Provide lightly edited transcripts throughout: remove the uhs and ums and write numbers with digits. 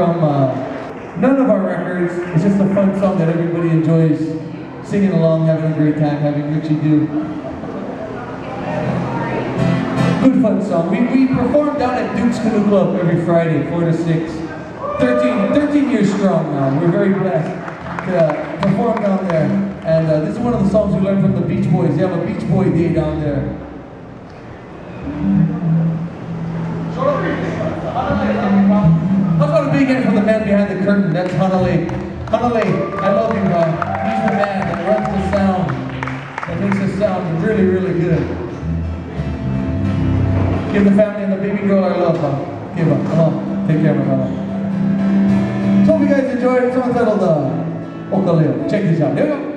from none of our records. It's just a fun song that everybody enjoys singing along, having a great time, having Richie do. Good fun song. We perform down at Duke's Canoe Club every Friday, 4 to 6. 13 years strong now. We're very blessed to perform down there. And this is one of the songs we learned from the Beach Boys. They have a Beach Boy Day down there. How about a big hand from the man behind the curtain? That's Hanalei. Hanalei, I love you, man. He's the man that runs the sound. That makes us sound really, really good. Give the family and the baby girl our love, huh? Give up. Come on. Take care, my brother. So hope you guys enjoyed it. It's entitled Okaleo. Check this out. Here we go.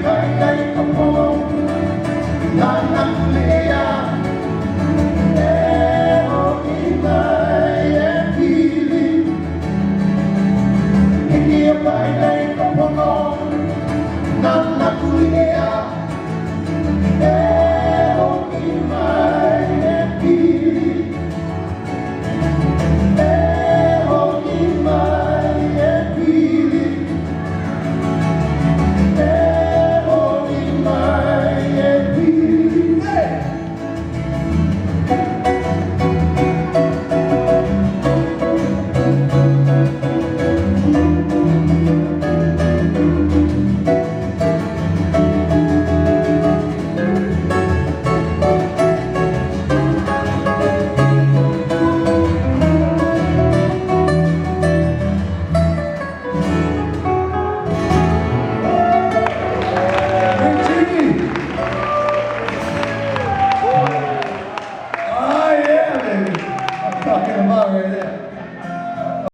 Bye.